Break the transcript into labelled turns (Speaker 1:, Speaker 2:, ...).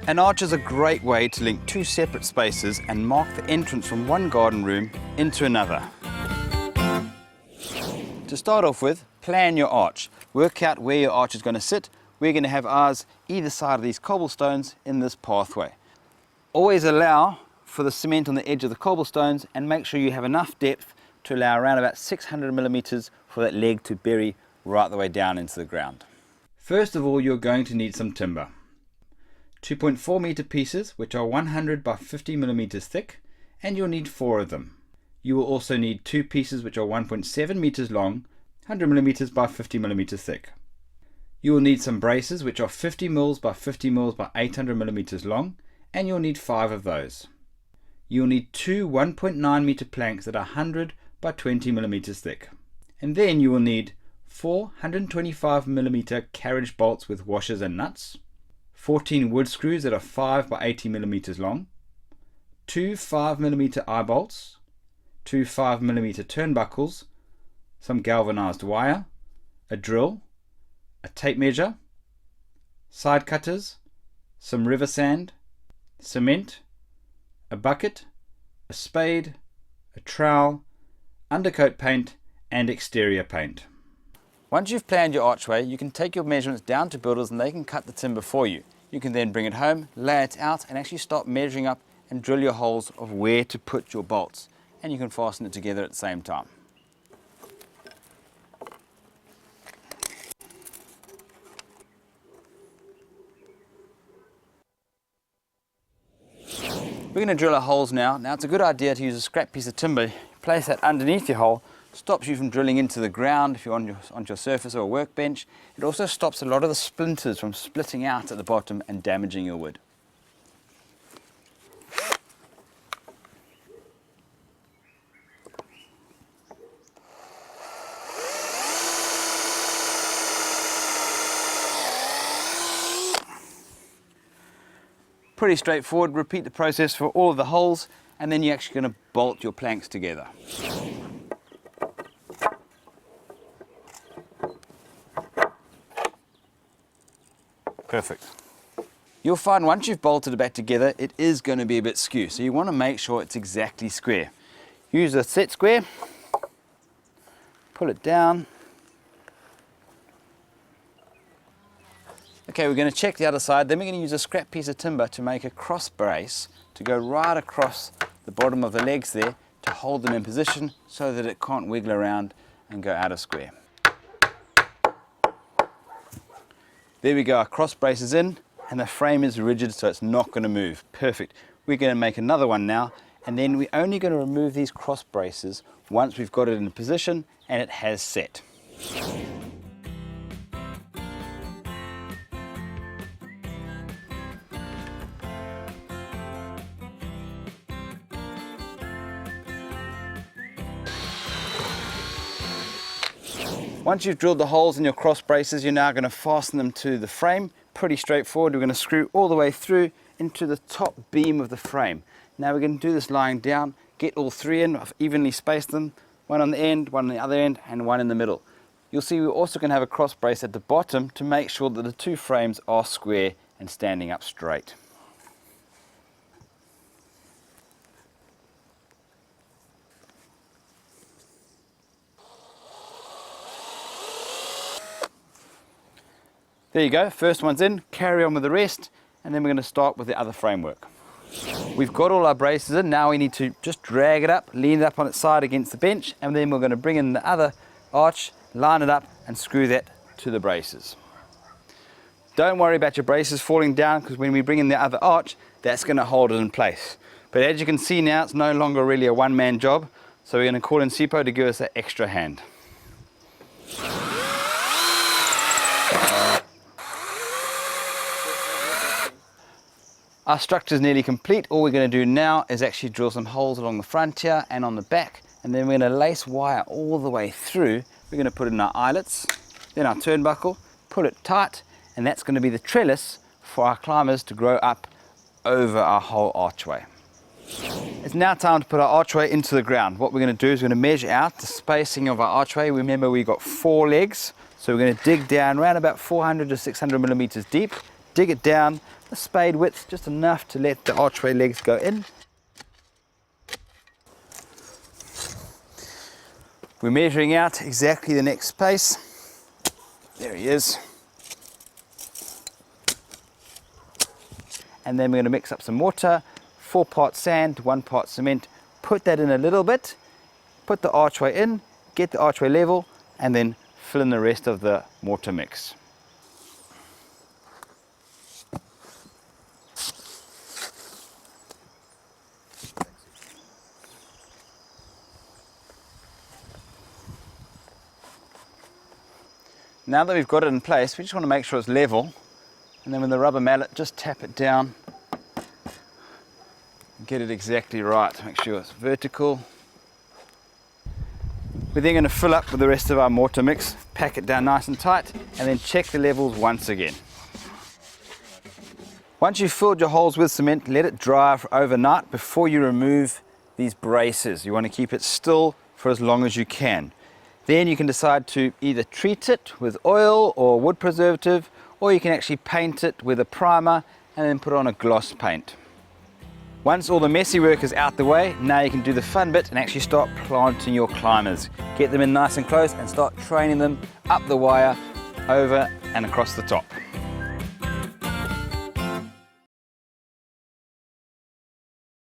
Speaker 1: An arch is a great way to link two separate spaces and mark the entrance from one garden room into another. To start off with, plan your arch. Work out where your arch is going to sit. We're going to have ours either side of these cobblestones in this pathway. Always allow for the cement on the edge of the cobblestones and make sure you have enough depth to allow around about 600 millimeters for that leg to bury right the way down into the ground. First of all, you're going to need some timber. 2.4 meter pieces, which are 100 by 50 millimeters thick, and you'll need 4 of them. You will also need 2 pieces which are 1.7 meters long, 100 millimeters by 50 millimeters thick. You will need some braces which are 50 mils by 50 mils by 800 millimeters long, and you'll need 5 of those. You'll need 2 1.9 meter planks that are 100 by 20 millimeters thick. And then you will need 4 125 millimeter carriage bolts with washers and nuts, 14 wood screws that are 5 by 80 millimeters long, 2 5mm eye bolts, 2 5mm turnbuckles, some galvanized wire, a drill, a tape measure, side cutters, some river sand, cement, a bucket, a spade, a trowel, undercoat paint and exterior paint. Once you've planned your archway, you can take your measurements down to builders and they can cut the timber for you. You can then bring it home, lay it out and actually start measuring up and drill your holes of where to put your bolts. And you can fasten it together at the same time. We're going to drill our holes now. Now it's a good idea to use a scrap piece of timber. Place that underneath your hole. Stops you from drilling into the ground if you're on your surface or a workbench. It also stops a lot of the splinters from splitting out at the bottom and damaging your wood. Pretty straightforward. Repeat the process for all of the holes and then you're actually going to bolt your planks together. Perfect. You'll find once you've bolted it back together, it is going to be a bit skew. So you want to make sure it's exactly square. Use a set square, pull it down. Okay, we're going to check the other side. Then we're going to use a scrap piece of timber to make a cross brace to go right across the bottom of the legs there to hold them in position so that it can't wiggle around and go out of square. There we go, our cross brace is in and the frame is rigid so it's not going to move. Perfect. We're going to make another one now and then we're only going to remove these cross braces once we've got it in position and it has set. Once you've drilled the holes in your cross braces, you're now going to fasten them to the frame. Pretty straightforward. We're going to screw all the way through into the top beam of the frame. Now we're going to do this lying down, get all 3 in, evenly space them, one on the end, one on the other end, and one in the middle. You'll see we're also going to have a cross brace at the bottom to make sure that the 2 frames are square and standing up straight. There you go, first one's in, carry on with the rest, and then we're going to start with the other framework. We've got all our braces in, now we need to just drag it up, lean it up on its side against the bench, and then we're going to bring in the other arch, line it up, and screw that to the braces. Don't worry about your braces falling down, because when we bring in the other arch, that's going to hold it in place. But as you can see now, it's no longer really a one-man job, so we're going to call in Sipo to give us that extra hand. Our structure is nearly complete. All we're going to do now is actually drill some holes along the front here and on the back, and then we're going to lace wire all the way through. We're going to put in our eyelets, then our turnbuckle, pull it tight, and that's going to be the trellis for our climbers to grow up over our whole archway. It's now time to put our archway into the ground. What we're going to do is we're going to measure out the spacing of our archway. Remember, we've got 4 legs, so we're going to dig down around about 400 to 600 millimeters deep. dig it down a spade width, just enough to let the archway legs go in. We're measuring out exactly the next space. There he is. And then we're going to mix up some water, 4 parts sand, 1 part cement, put that in a little bit, put the archway in, get the archway level, and then fill in the rest of the mortar mix. Now that we've got it in place, we just want to make sure it's level, and then with the rubber mallet just tap it down and get it exactly right. Make sure it's vertical. We're then going to fill up with the rest of our mortar mix, pack it down nice and tight, and then check the levels once again. Once you've filled your holes with cement, let it dry for overnight before you remove these braces. You want to keep it still for as long as you can. Then you can decide to either treat it with oil or wood preservative, or you can actually paint it with a primer and then put on a gloss paint. Once all the messy work is out the way, now you can do the fun bit and actually start planting your climbers. Get them in nice and close and start training them up the wire, over and across the top.